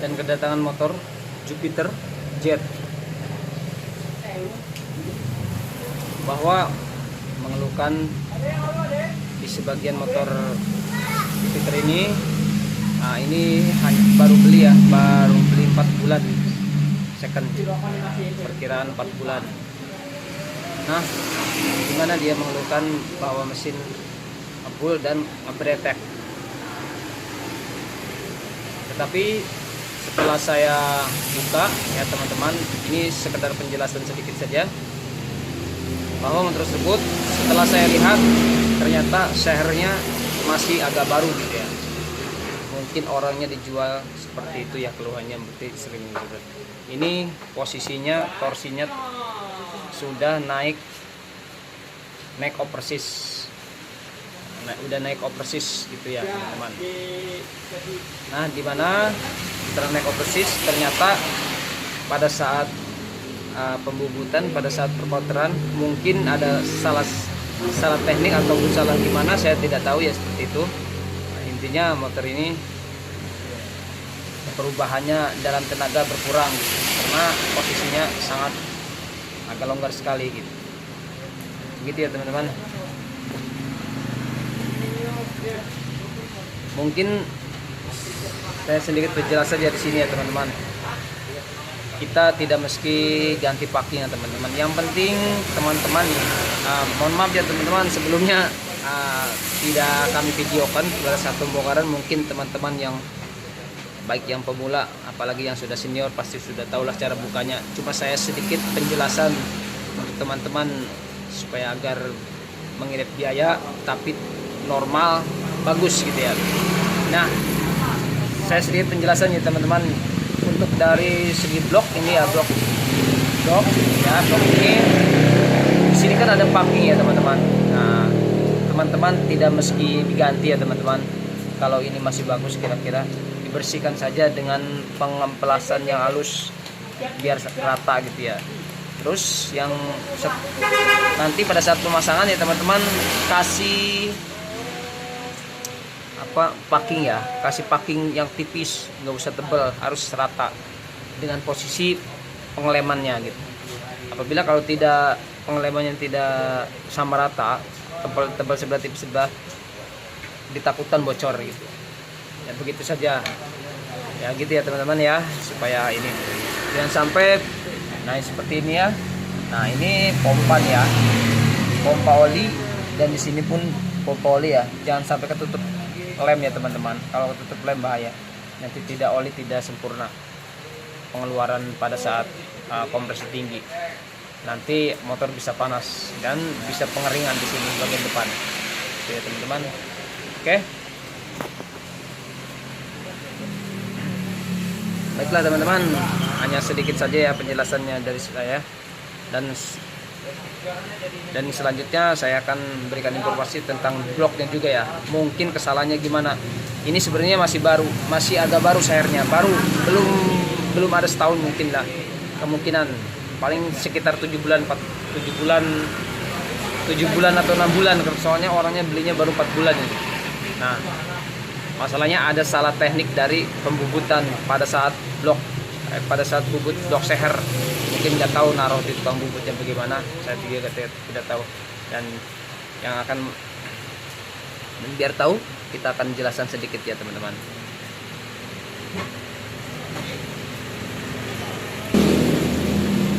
dan kedatangan motor Jupiter Jet, bahwa mengeluhkan di sebagian motor Jupiter ini, ini baru beli 4 bulan second, perkiraan 4 bulan. Nah, dimana dia mengeluhkan bahwa mesin ngebul dan ngebretek. Tetapi setelah saya buka ya teman-teman, ini sekedar penjelasan sedikit saja, bahwa motor tersebut setelah saya lihat ternyata sehernya masih agak baru gitu ya. Mungkin orangnya dijual seperti itu ya, keluhannya berarti sering gitu. Ini posisinya torsinya sudah naik oversis, udah naik oversis gitu ya teman-teman. Nah, dimana setelah naik oversis ternyata pada saat pembubutan, pada saat perkotoran mungkin ada salah teknik ataupun salah gimana, saya tidak tahu ya, seperti itu. Nah, intinya motor ini perubahannya dalam tenaga berkurang gitu, karena posisinya sangat agak longgar sekali gitu. Begitu ya teman-teman. Mungkin saya sedikit berjelas saja di sini ya teman-teman. Kita tidak mesti ganti packing ya teman-teman. Yang penting teman-teman, mohon maaf ya teman-teman, sebelumnya tidak kami videokan pada saat pembongkaran. Mungkin teman-teman yang baik yang pemula, apalagi yang sudah senior pasti sudah tahulah cara bukanya. Cuma saya sedikit penjelasan untuk teman-teman supaya agar mengirit biaya tapi normal, bagus gitu ya. Nah, saya sedikit penjelasan ya teman-teman. Untuk dari segi blok ini ya, blok ini di sini kan ada packing ya teman-teman. Nah, teman-teman tidak mesti diganti ya teman-teman. Kalau ini masih bagus, kira-kira dibersihkan saja dengan pengemplasan yang halus biar rata gitu ya. Terus yang nanti pada saat pemasangan ya teman-teman, kasih packing ya, kasih packing yang tipis, nggak usah tebal, harus rata dengan posisi pengelemannya gitu. Apabila kalau tidak, pengelemannya tidak sama rata, tebal sebelah, tipis sebelah, ditakutan bocor gitu ya. Begitu saja ya, gitu ya teman-teman ya, supaya ini jangan sampai. Nah, seperti ini ya. Nah, ini pompa ya, pompa oli, dan di sini pun pompa oli ya. Jangan sampai ketutup lem ya teman-teman. Kalau ketutup lem bahaya, nanti oli tidak sempurna pengeluaran pada saat kompresi tinggi. Nanti motor bisa panas dan bisa pengeringan di sini bagian depan. Oke ya teman-teman. Oke. Baiklah teman-teman, hanya sedikit saja ya penjelasannya dari saya, dan selanjutnya saya akan berikan informasi tentang bloknya juga ya. Mungkin kesalahannya gimana. Ini sebenarnya masih baru, masih agak baru sehernya, baru belum ada setahun mungkin lah, kemungkinan paling sekitar 7 bulan atau 6 bulan, soalnya orangnya belinya baru 4 bulan ini. Nah, masalahnya ada salah teknik dari pembubutan pada saat bubut blok seher. Mungkin nggak tahu naruh di tukang bubutnya bagaimana, saya juga tidak tahu. Dan yang akan biar tahu, kita akan jelaskan sedikit ya teman-teman.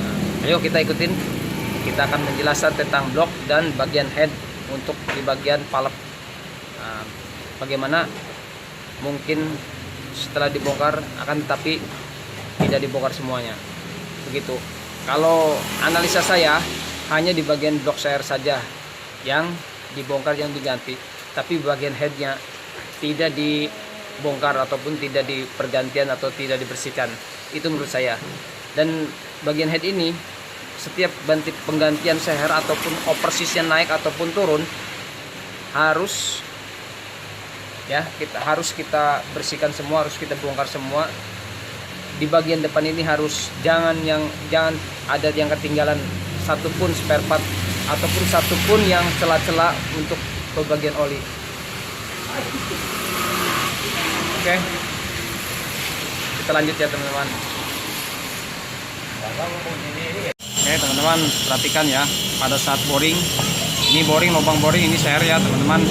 Nah, ayo kita ikutin. Kita akan menjelaskan tentang blok dan bagian head untuk di bagian palep. Nah, bagaimana mungkin setelah dibongkar akan, tetapi tidak dibongkar semuanya. Begitu. Kalau analisa saya hanya di bagian blok seher saja yang dibongkar, yang diganti, tapi bagian headnya tidak dibongkar ataupun tidak dipergantian atau tidak dibersihkan. Itu menurut saya. Dan bagian head ini setiap penggantian seher ataupun oversisnya naik ataupun turun harus kita bersihkan semua, harus kita bongkar semua. Di bagian depan ini harus jangan ada yang ketinggalan satupun spare part ataupun satupun yang celah-celah untuk bagian oli. Oke. kita lanjut ya teman-teman. Oke teman-teman, perhatikan ya pada saat boring. Ini boring, lubang boring, ini share ya teman-teman.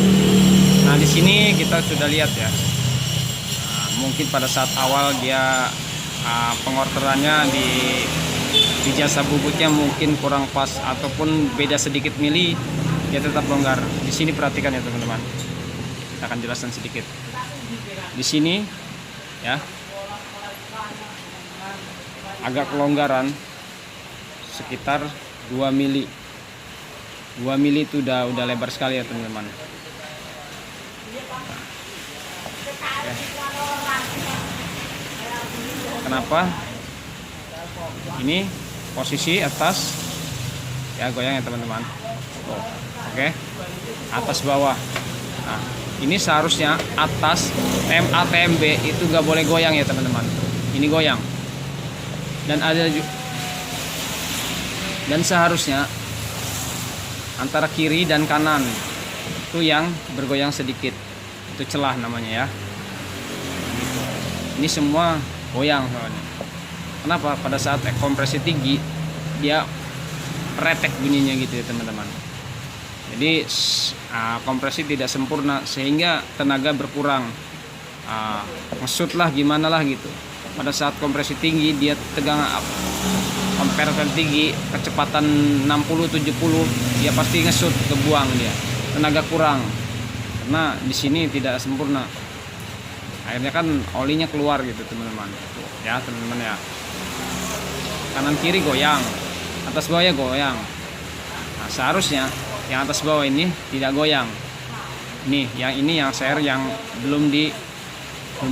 Nah di sini kita sudah lihat ya. Nah, mungkin pada saat awal dia pengorderannya di jasa bubutnya mungkin kurang pas ataupun beda sedikit mili, dia tetap longgar. Di sini perhatikan ya teman-teman. Kita akan jelaskan sedikit. Di sini ya agak kelonggaran sekitar 2 mili. 2 mili itu udah lebar sekali ya teman-teman. Ya. Kenapa? Ini posisi atas ya, goyang ya teman-teman. Oke. Atas bawah. Nah, ini seharusnya atas TMB itu nggak boleh goyang ya teman-teman. Ini goyang. Dan seharusnya antara kiri dan kanan itu yang bergoyang sedikit, itu celah namanya ya. Ini semua goyang soalnya. Kenapa? Pada saat kompresi tinggi dia retek bunyinya gitu ya teman-teman. Jadi kompresi tidak sempurna sehingga tenaga berkurang. Ngesut lah gimana lah gitu. Pada saat kompresi tinggi dia tegang ampere tinggi, kecepatan 60-70, dia pasti ngesut, kebuang dia, tenaga kurang karena di sini tidak sempurna. Akhirnya kan olinya keluar gitu teman-teman ya, teman-teman ya. Kanan kiri goyang, atas bawah ya goyang. Nah, seharusnya yang atas bawah ini tidak goyang. Ini yang share yang belum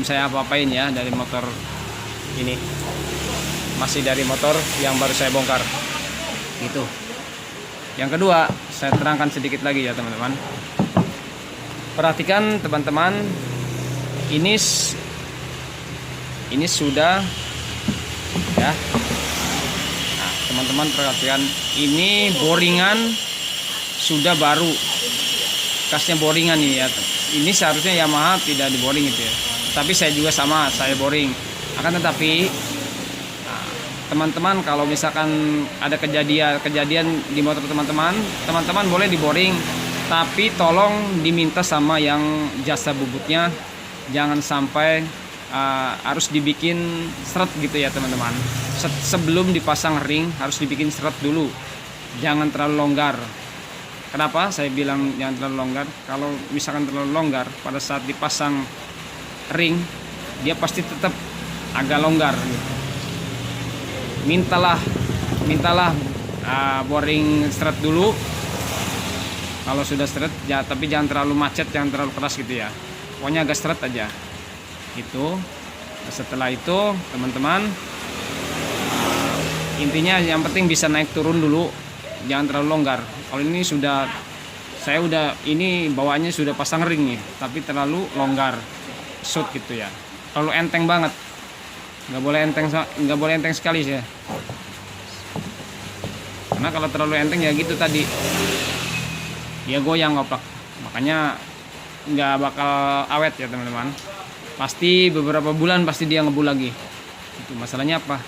saya apa-apain ya dari motor ini. Masih dari motor yang baru saya bongkar gitu. Yang kedua, saya terangkan sedikit lagi ya teman-teman. Perhatikan teman-teman, ini sudah ya. Nah, teman-teman perhatikan, ini boringan sudah baru, kasnya boringan ini ya. Ini seharusnya Yamaha tidak diboring gitu ya, tapi saya juga sama, saya boring. Akan tetapi teman-teman kalau misalkan ada kejadian di motor teman-teman boleh diboring, tapi tolong diminta sama yang jasa bubutnya, jangan sampai harus dibikin seret gitu ya teman-teman. Sebelum dipasang ring harus dibikin seret dulu, jangan terlalu longgar. Kenapa saya bilang jangan terlalu longgar? Kalau misalkan terlalu longgar, pada saat dipasang ring dia pasti tetap agak longgar gitu. Mintalah boring seret dulu. Kalau sudah seret ya, tapi jangan terlalu macet, jangan terlalu keras gitu ya, pokoknya agak seret aja gitu. Setelah itu teman-teman, intinya yang penting bisa naik turun dulu, jangan terlalu longgar. Kalau ini ini bawaannya sudah pasang ring nih, tapi terlalu longgar, shoot gitu ya, terlalu enteng banget. Nggak boleh enteng sekali sih ya. Karena kalau terlalu enteng ya gitu tadi, dia goyang ngoplak, makanya nggak bakal awet ya teman-teman. Pasti beberapa bulan pasti dia ngebul lagi. Itu masalahnya apa?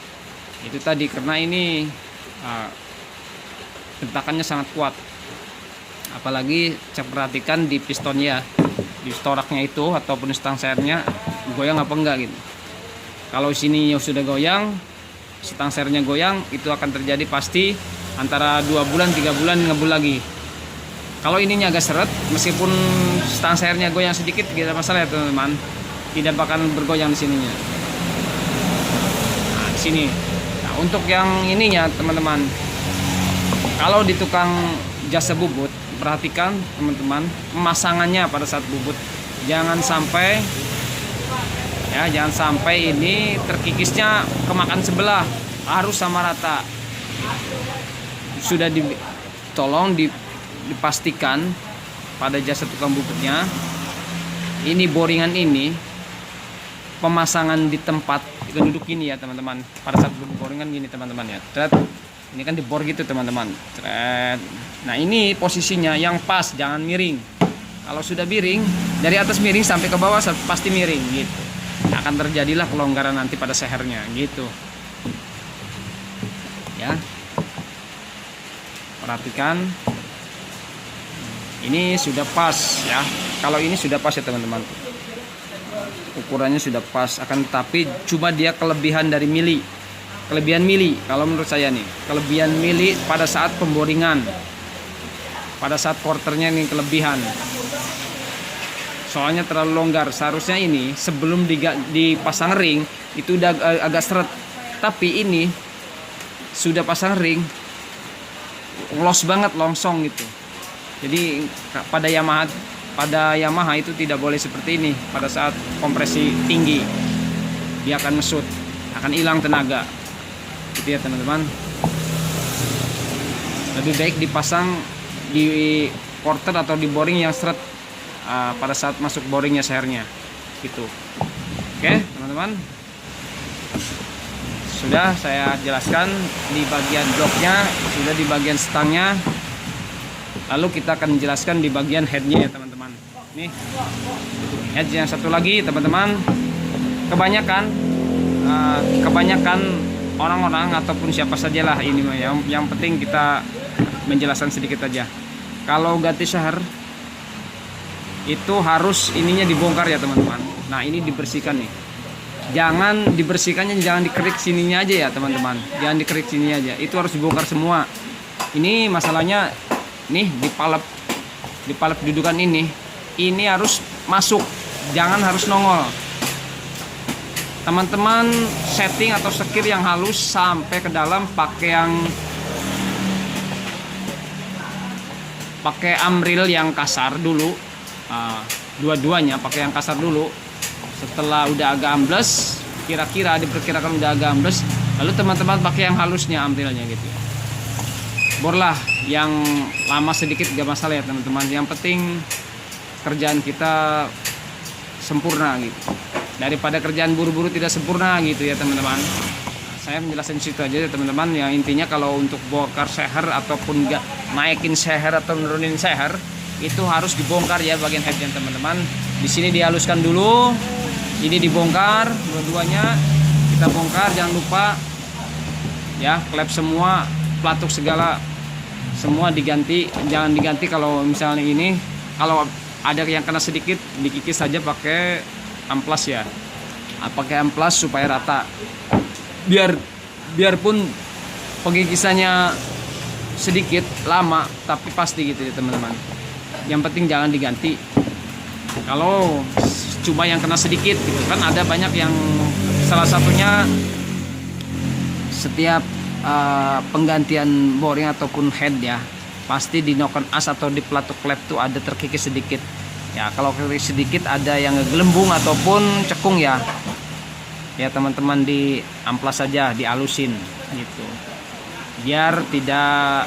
Itu tadi karena ini hentakannya sangat kuat. Apalagi saya perhatikan di pistonnya, di storaknya itu ataupun stang sernya goyang apa enggak gitu. Kalau sini sudah goyang, stang sernya goyang, itu akan terjadi pasti antara 2 bulan 3 bulan ngebul lagi. Kalau ininya agak seret, meskipun stang sernya goyang sedikit tidak masalah ya teman-teman, tidak bakal bergoyang di sininya. Nah, di sini. Nah, untuk yang ininya teman-teman, kalau di tukang jasa bubut, perhatikan teman-teman pemasangannya pada saat bubut, jangan sampai ini terkikisnya kemakan sebelah, harus sama rata. Sudah tolong dipastikan pada jasa tukang bubutnya, ini boringan ini pemasangan di tempat itu duduk gini ya teman-teman. Pada saat boringan gini teman-teman ya, ini kan dibor gitu teman-teman. Nah ini posisinya yang pas, jangan miring. Kalau sudah miring, dari atas miring sampai ke bawah pasti miring gitu. akan terjadilah kelonggaran nanti pada sehernya gitu ya. Perhatikan, ini sudah pas ya. Kalau ini sudah pas ya teman-teman, ukurannya sudah pas, akan tetapi cuma dia kelebihan dari mili, kelebihan mili kalau menurut saya nih, kelebihan mili pada saat pemboringan, pada saat porternya ini kelebihan, soalnya terlalu longgar. Seharusnya ini sebelum dipasang ring itu udah agak seret, tapi ini sudah pasang ring los banget, longsong gitu. Jadi pada Yamaha itu tidak boleh seperti ini. Pada saat kompresi tinggi dia akan mesut, akan hilang tenaga gitu ya teman-teman. Lebih baik dipasang di porter atau di boring yang seret pada saat masuk boringnya sehernya gitu. Oke teman-teman, sudah saya jelaskan di bagian bloknya, sudah di bagian stangnya. Lalu kita akan menjelaskan di bagian headnya ya teman-teman. Nih head yang satu lagi teman-teman, kebanyakan orang-orang ataupun siapa sajalah ini yang penting kita menjelaskan sedikit aja. Kalau ganti seher itu harus ininya dibongkar ya teman-teman. Nah ini dibersihkan nih, jangan dibersihkannya, jangan dikerik sininya aja ya teman-teman, jangan dikerik sini aja, itu harus dibongkar semua. Ini masalahnya nih di palep dudukan ini harus masuk, jangan harus nongol. Teman-teman setting atau sekir yang halus sampai ke dalam, pakai amril yang kasar dulu, dua-duanya pakai yang kasar dulu. Setelah udah agak ambles, kira-kira diperkirakan udah agak ambles, lalu teman-teman pakai yang halusnya amrilnya gitu. Borlah yang lama sedikit gak masalah ya teman-teman, yang penting kerjaan kita sempurna gitu, daripada kerjaan buru-buru tidak sempurna gitu ya teman-teman. Saya menjelaskan situ aja ya teman-teman. Yang intinya kalau untuk bongkar seher ataupun gak naikin seher atau nurunin seher, itu harus dibongkar ya bagian headnya teman-teman. Di sini dihaluskan dulu, ini dibongkar, dua-duanya kita bongkar. Jangan lupa ya, klep semua, pelatuk segala semua diganti. Jangan diganti kalau misalnya ini, kalau ada yang kena sedikit dikikis saja pakai amplas ya, pakai amplas supaya rata. Biarpun pengikisannya sedikit lama, tapi pasti gitu ya teman-teman. Yang penting jangan diganti. Kalau cuma yang kena sedikit gitu kan, ada banyak yang salah satunya setiap penggantian boring ataupun head ya, pasti di noken as atau di pelatuk klep tuh ada terkikis sedikit ya. Kalau terkikis sedikit ada yang gelembung ataupun cekung ya teman-teman, di amplas saja, dialusin gitu, biar tidak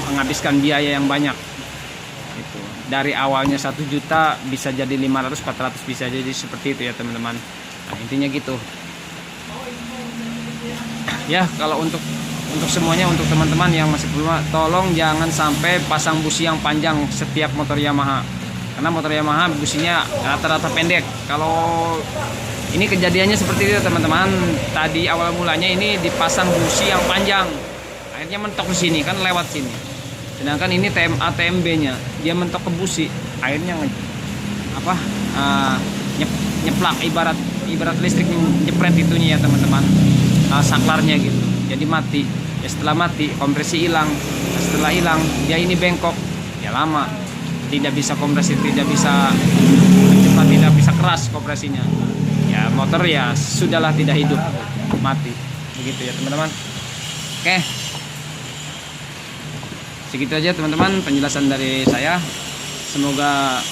menghabiskan biaya yang banyak gitu. Dari awalnya 1 juta bisa jadi 500, 400, bisa jadi seperti itu ya teman-teman. Nah, intinya gitu ya. Kalau untuk semuanya, untuk teman-teman yang masih belum, tolong jangan sampai pasang busi yang panjang setiap motor Yamaha, karena motor Yamaha businya rata-rata pendek. Kalau ini kejadiannya seperti itu teman-teman. Tadi awal mulanya ini dipasang busi yang panjang, akhirnya mentok di sini kan, lewat sini. Sedangkan ini TMA TMB-nya dia mentok ke busi, akhirnya nyeplak, ibarat listrik nyepret itunya ya teman-teman, saklarnya gitu. Jadi mati. Ya setelah mati kompresi hilang. Setelah hilang dia ini bengkok. Ya lama. Tidak bisa kompresi, tidak bisa cepat, tidak bisa keras kompresinya. Ya motor ya sudahlah, tidak hidup, mati. Begitu ya teman-teman. Oke. Segitu aja teman-teman penjelasan dari saya. Semoga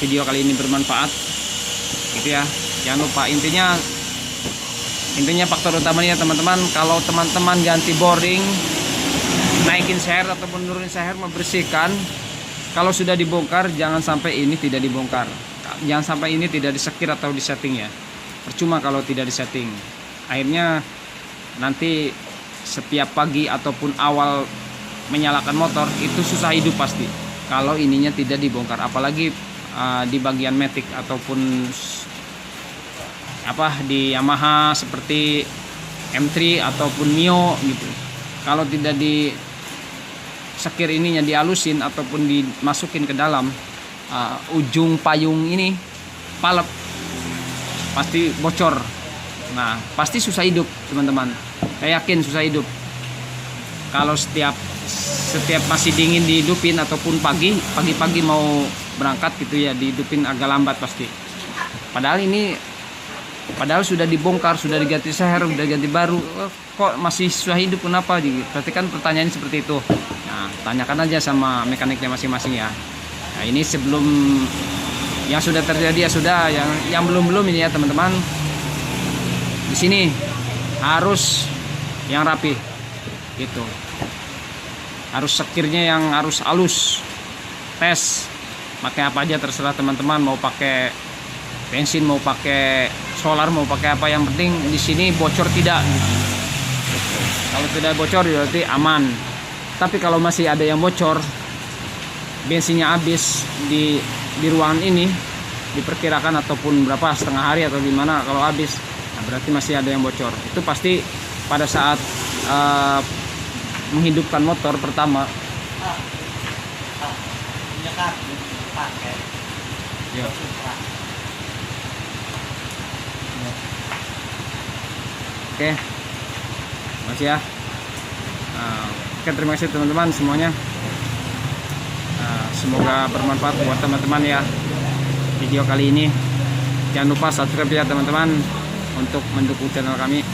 video kali ini bermanfaat gitu ya. Jangan lupa, intinya faktor utamanya teman-teman, kalau teman-teman ganti boring, naikin seher ataupun nurunin seher, membersihkan, kalau sudah dibongkar jangan sampai ini tidak dibongkar, jangan sampai ini tidak disekir atau disetting ya. Percuma kalau tidak disetting, akhirnya nanti setiap pagi ataupun awal menyalakan motor itu susah hidup pasti kalau ininya tidak dibongkar. Apalagi di bagian matic ataupun di Yamaha seperti M3 ataupun Mio gitu. Kalau tidak di sekir ininya dihalusin ataupun dimasukin ke dalam ujung payung ini palep, pasti bocor. Nah, pasti susah hidup teman-teman. Saya yakin susah hidup. Kalau setiap masih dingin dihidupin ataupun pagi-pagi mau berangkat gitu ya, dihidupin agak lambat pasti. Padahal sudah dibongkar, sudah diganti seher, sudah diganti baru, kok masih susah hidup, kenapa? Berarti kan pertanyaan seperti itu. Nah, tanyakan aja sama mekaniknya masing-masing ya. Nah, ini sebelum yang sudah terjadi ya sudah, yang belum ini ya teman-teman. Di sini harus yang rapi gitu. Harus sekirnya yang harus halus. Tes pakai apa aja terserah teman-teman, mau pakai bensin, mau pakai solar, mau pakai apa, yang penting di sini bocor tidak. Kalau tidak bocor berarti aman. Tapi kalau masih ada yang bocor, bensinnya habis di ruangan ini, diperkirakan ataupun berapa, setengah hari atau gimana, kalau habis, nah berarti masih ada yang bocor. Itu pasti pada saat menghidupkan motor pertama. Ya. Oke, masih ya. Oke, terima kasih teman-teman semuanya. Semoga bermanfaat buat teman-teman ya video kali ini. Jangan lupa subscribe ya teman-teman untuk mendukung channel kami.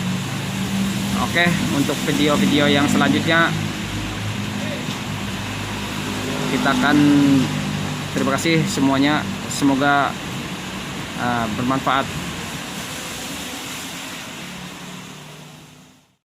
Oke, untuk video-video yang selanjutnya kita akan, terima kasih semuanya, semoga bermanfaat.